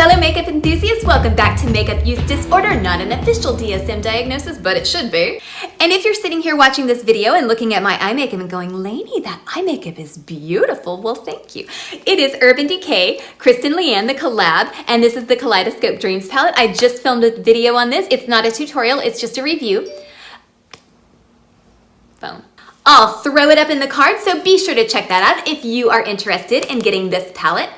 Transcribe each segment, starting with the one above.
Fellow makeup enthusiasts, welcome back to Makeup Use Disorder, not an official DSM diagnosis, but it should be. And if you're sitting here watching this video and looking at my eye makeup and going, Lainey, that eye makeup is beautiful, well, thank you. It is Urban Decay, Kristen Leanne, the collab, and this is the Kaleidoscope Dreams palette. I just filmed a video on this. It's not a tutorial, it's just a review. Phone. I'll throw it up in the card, so be sure to check that out if you are interested in getting this palette.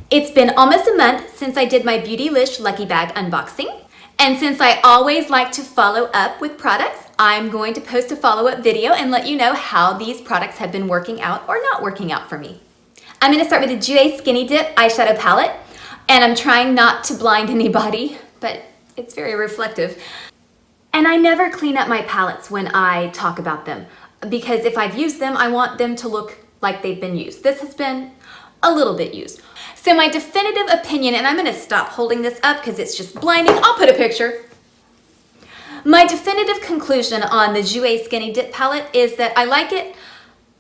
It's been almost a month since I did my Beautylish Lucky Bag unboxing. And since I always like to follow up with products, I'm going to post a follow-up video and let you know how these products have been working out or not working out for me. I'm going to start with the Jouer Skinny Dip eyeshadow palette. And I'm trying not to blind anybody, but it's very reflective. And I never clean up my palettes when I talk about them, because if I've used them, I want them to look like they've been used. This has been a little bit used. So my definitive opinion, and I'm gonna stop holding this up because it's just blinding. I'll put a picture. My definitive conclusion on the Jouer Skinny Dip palette is that I like it.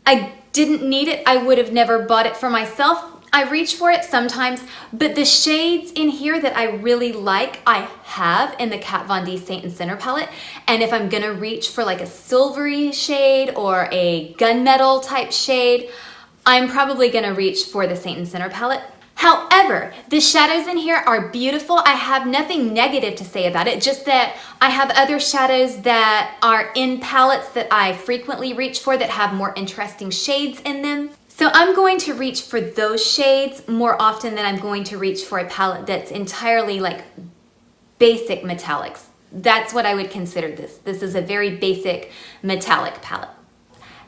I didn't need it. I would have never bought it for myself. I reach for it sometimes, but the shades in here that I really like, I have in the Kat Von D Saint and Center palette. And if I'm gonna reach for like a silvery shade or a gunmetal type shade, I'm probably gonna reach for the Saint and Center palette. However, the shadows in here are beautiful. I have nothing negative to say about it, just that I have other shadows that are in palettes that I frequently reach for that have more interesting shades in them. So I'm going to reach for those shades more often than I'm going to reach for a palette that's entirely like basic metallics. That's what I would consider this. This is a very basic metallic palette.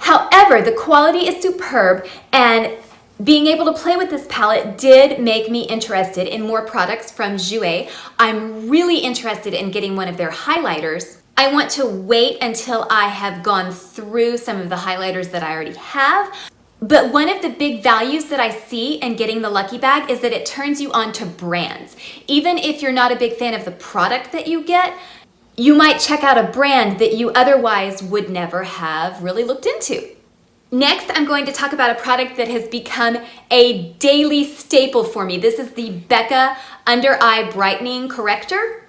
However, the quality is superb, and being able to play with this palette did make me interested in more products from Jouer. I'm really interested in getting one of their highlighters. I want to wait until I have gone through some of the highlighters that I already have. But one of the big values that I see in getting the Lucky Bag is that it turns you on to brands. Even if you're not a big fan of the product that you get, you might check out a brand that you otherwise would never have really looked into. Next, I'm going to talk about a product that has become a daily staple for me. This is the Becca Under Eye Brightening Corrector.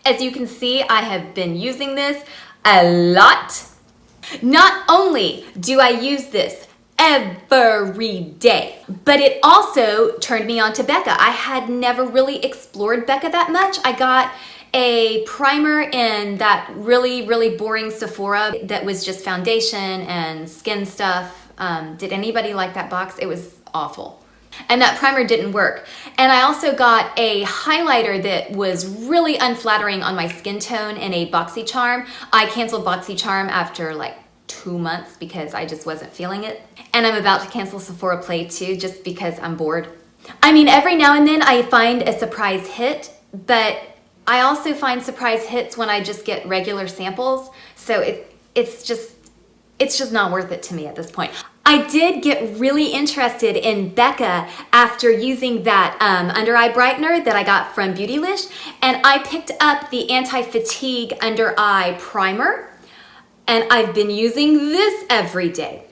As you can see, I have been using this a lot. Not only do I use this every day, but it also turned me on to Becca. I had never really explored Becca that much. I got a primer in that really boring Sephora that was just foundation and skin stuff. Did anybody like that box? It was awful. And that primer didn't work. And I also got a highlighter that was really unflattering on my skin tone in a BoxyCharm. I canceled BoxyCharm after like 2 months because I just wasn't feeling it. And I'm about to cancel Sephora Play too, just because I'm bored. I mean, every now and then I find a surprise hit, but I also find surprise hits when I just get regular samples. So it's just not worth it to me at this point. I did get really interested in Becca after using that under eye brightener that I got from Beautylish, and I picked up the anti-fatigue under eye primer, and I've been using this every day.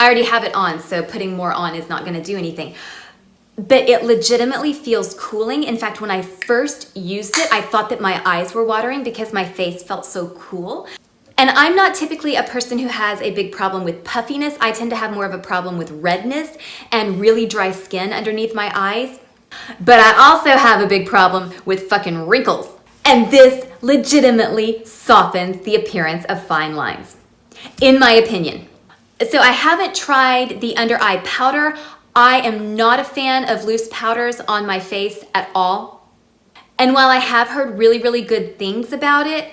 I already have it on, so putting more on is not gonna do anything. But it legitimately feels cooling. In fact, when I first used it, I thought that my eyes were watering because my face felt so cool. And I'm not typically a person who has a big problem with puffiness. I tend to have more of a problem with redness and really dry skin underneath my eyes. But I also have a big problem with fucking wrinkles. And this legitimately softens the appearance of fine lines, in my opinion. So I haven't tried the under eye powder. I am not a fan of loose powders on my face at all. And while I have heard really good things about it,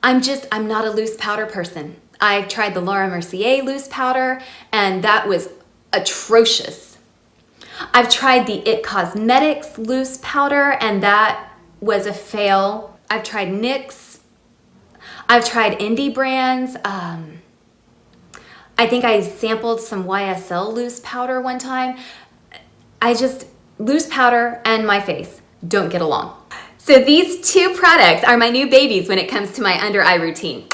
I'm not a loose powder person. I've tried the Laura Mercier loose powder, and that was atrocious. I've tried the IT Cosmetics loose powder, and that was a fail. I've tried NYX. I've tried indie brands. I think I sampled some YSL loose powder one time. Loose powder and my face don't get along. So these two products are my new babies when it comes to my under eye routine.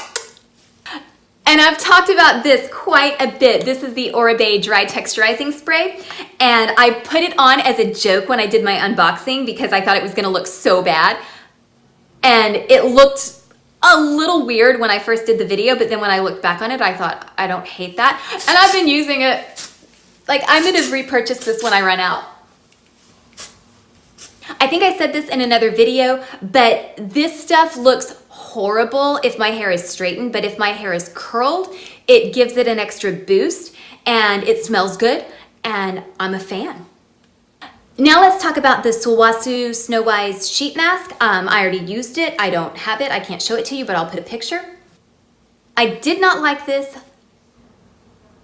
And I've talked about this quite a bit. This is the Oribe Dry Texturizing Spray. And I put it on as a joke when I did my unboxing because I thought it was gonna look so bad. And it looked a little weird when I first did the video, but then when I looked back on it, I thought, I don't hate that. And I've been using it, like I'm gonna repurchase this when I run out. I think I said this in another video, but this stuff looks horrible if my hair is straightened, but if my hair is curled, it gives it an extra boost and it smells good, and I'm a fan. Now let's talk about the Sulwhasoo Snowise sheet mask. I already used it. I don't have it. I can't show it to you, but I'll put a picture. I did not like this,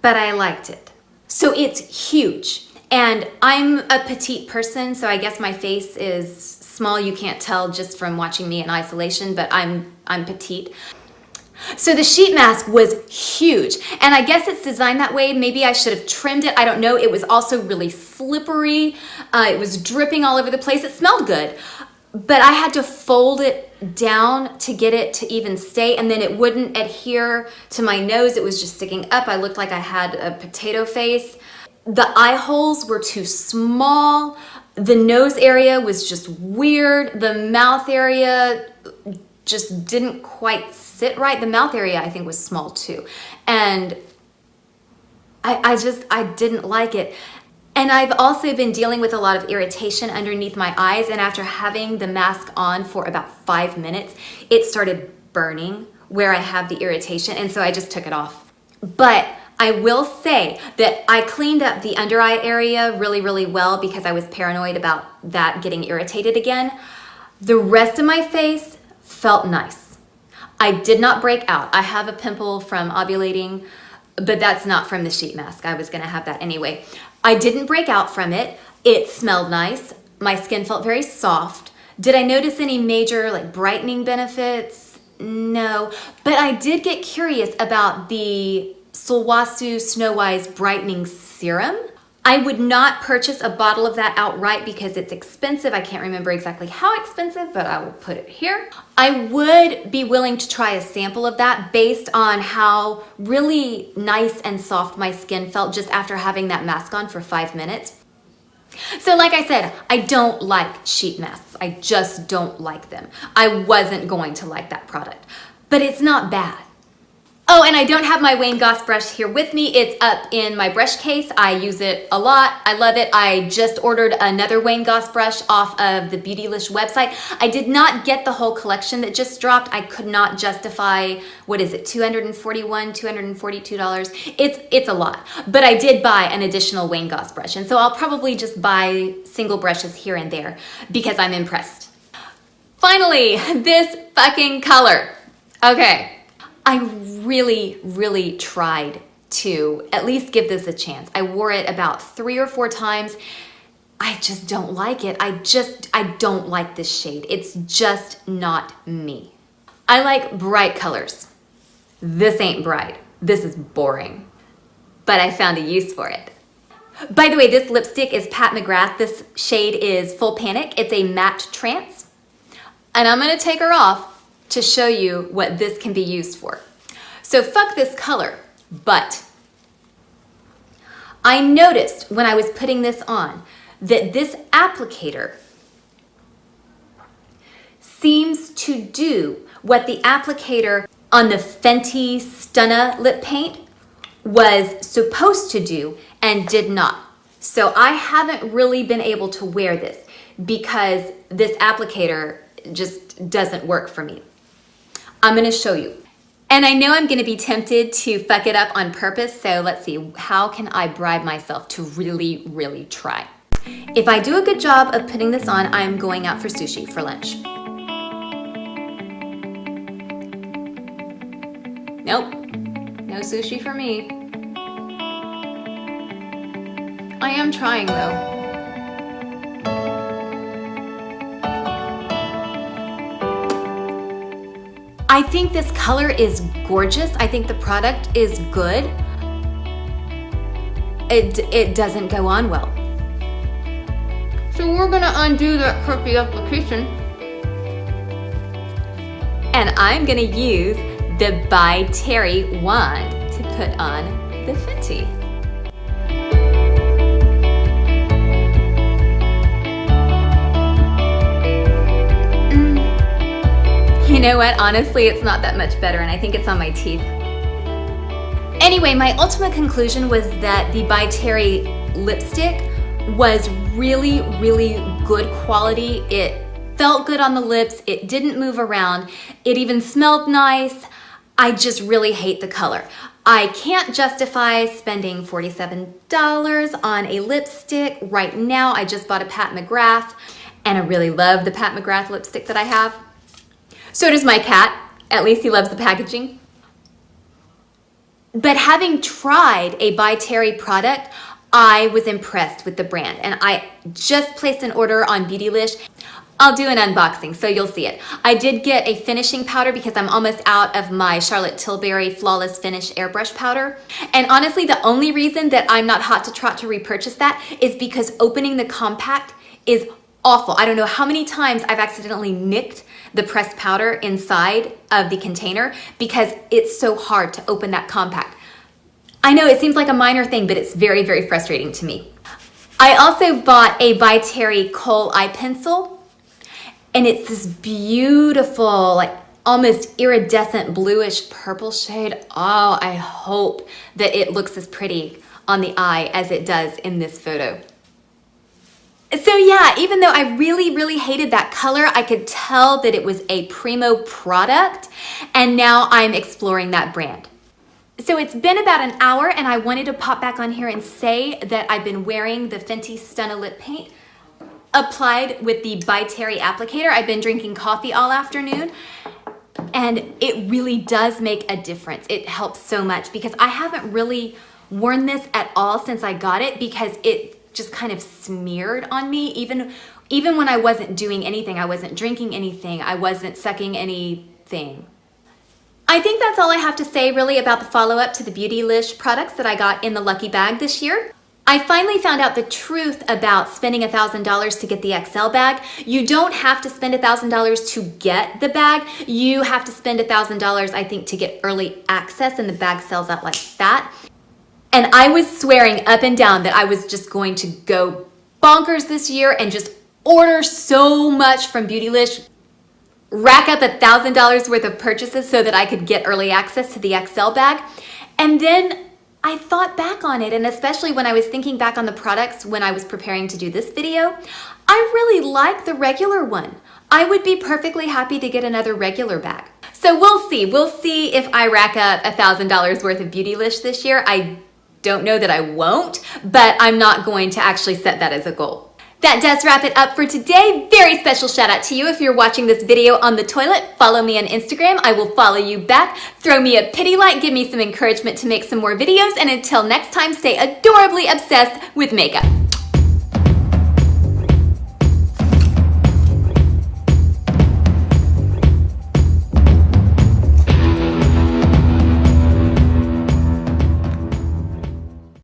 but I liked it. So it's huge, and I'm a petite person, so I guess my face is small. You can't tell just from watching me in isolation, but I'm petite. So the sheet mask was huge, and I guess it's designed that way. Maybe I should have trimmed it. I don't know. It was also really slippery. It was dripping all over the place. It smelled good, but I had to fold it down to get it to even stay, and then it wouldn't adhere to my nose. It was just sticking up. I looked like I had a potato face. The eye holes were too small. The nose area was just weird. The mouth area just didn't quite sit right. The mouth area I think was small too. And I didn't like it. And I've also been dealing with a lot of irritation underneath my eyes, and after having the mask on for about 5 minutes, it started burning where I have the irritation, and so I just took it off. But I will say that I cleaned up the under eye area really, really well because I was paranoid about that getting irritated again. The rest of my face felt nice. I did not break out. I have a pimple from ovulating, but that's not from the sheet mask. I was gonna have that anyway. I didn't break out from it. It smelled nice. My skin felt very soft. Did I notice any major like brightening benefits? No, but I did get curious about the Sulwhasoo Snowise Brightening Serum. I would not purchase a bottle of that outright because it's expensive. I can't remember exactly how expensive, but I will put it here. I would be willing to try a sample of that based on how really nice and soft my skin felt just after having that mask on for 5 minutes. So like I said, I don't like sheet masks. I just don't like them. I wasn't going to like that product, but it's not bad. Oh, and I don't have my Wayne Goss brush here with me. It's up in my brush case. I use it a lot. I love it. I just ordered another Wayne Goss brush off of the Beautylish website. I did not get the whole collection that just dropped. I could not justify, what is it, $241, $242? It's a lot. But I did buy an additional Wayne Goss brush, and so I'll probably just buy single brushes here and there because I'm impressed. Finally, this fucking color. Okay. I really, really tried to at least give this a chance. I wore it about 3 or 4 times. I just don't like it. I don't like this shade. It's just not me. I like bright colors. This ain't bright. This is boring. But I found a use for it. By the way, this lipstick is Pat McGrath. This shade is Full Panic. It's a matte trance. And I'm gonna take her off to show you what this can be used for. So fuck this color, but I noticed when I was putting this on that this applicator seems to do what the applicator on the Fenty Stunna lip paint was supposed to do and did not. So I haven't really been able to wear this because this applicator just doesn't work for me. I'm gonna show you. And I know I'm gonna be tempted to fuck it up on purpose, so let's see, how can I bribe myself to really, really try? If I do a good job of putting this on, I'm going out for sushi for lunch. Nope, no sushi for me. I am trying though. I think this color is gorgeous. I think the product is good. It doesn't go on well. So we're gonna undo that crappy application. And I'm gonna use the By Terry wand to put on the Fenty. You know what? Honestly, it's not that much better, and I think it's on my teeth. Anyway, my ultimate conclusion was that the By Terry lipstick was really, really good quality. It felt good on the lips. It didn't move around. It even smelled nice. I just really hate the color. I can't justify spending $47 on a lipstick right now. I just bought a Pat McGrath, and I really love the Pat McGrath lipstick that I have. So does my cat. At least he loves the packaging. But having tried a By Terry product, I was impressed with the brand, and I just placed an order on Beautylish. I'll do an unboxing, so you'll see it. I did get a finishing powder because I'm almost out of my Charlotte Tilbury Flawless Finish Airbrush powder. And honestly, the only reason that I'm not hot to trot to repurchase that is because opening the compact is awful. I don't know how many times I've accidentally nicked the pressed powder inside of the container because it's so hard to open that compact. I know it seems like a minor thing, but it's very, very frustrating to me. I also bought a By Terry Khol eye pencil, and it's this beautiful, like almost iridescent bluish purple shade. Oh, I hope that it looks as pretty on the eye as it does in this photo. So yeah, even though I really, really hated that color, I could tell that it was a primo product, and now I'm exploring that brand. So it's been about an hour, and I wanted to pop back on here and say that I've been wearing the Fenty Stunna lip paint applied with the By Terry applicator. I've been drinking coffee all afternoon, and it really does make a difference. It helps so much because I haven't really worn this at all since I got it because it just kind of smeared on me. Even when I wasn't doing anything, I wasn't drinking anything, I wasn't sucking anything. I think that's all I have to say really about the follow-up to the Beautylish products that I got in the lucky bag this year. I finally found out the truth about spending $1,000 to get the XL bag. You don't have to spend $1,000 to get the bag. You have to spend $1,000, I think, to get early access, and the bag sells out like that. And I was swearing up and down that I was just going to go bonkers this year and just order so much from Beautylish, rack up $1,000 worth of purchases so that I could get early access to the XL bag. And then I thought back on it, and especially when I was thinking back on the products when I was preparing to do this video, I really like the regular one. I would be perfectly happy to get another regular bag. So we'll see. We'll see if I rack up $1,000 worth of Beautylish this year. I don't know that I won't, but I'm not going to actually set that as a goal. That does wrap it up for today. Very special shout out to you if you're watching this video on the toilet. Follow me on Instagram. I will follow you back. Throw me a pity like, give me some encouragement to make some more videos, and until next time, stay adorably obsessed with makeup.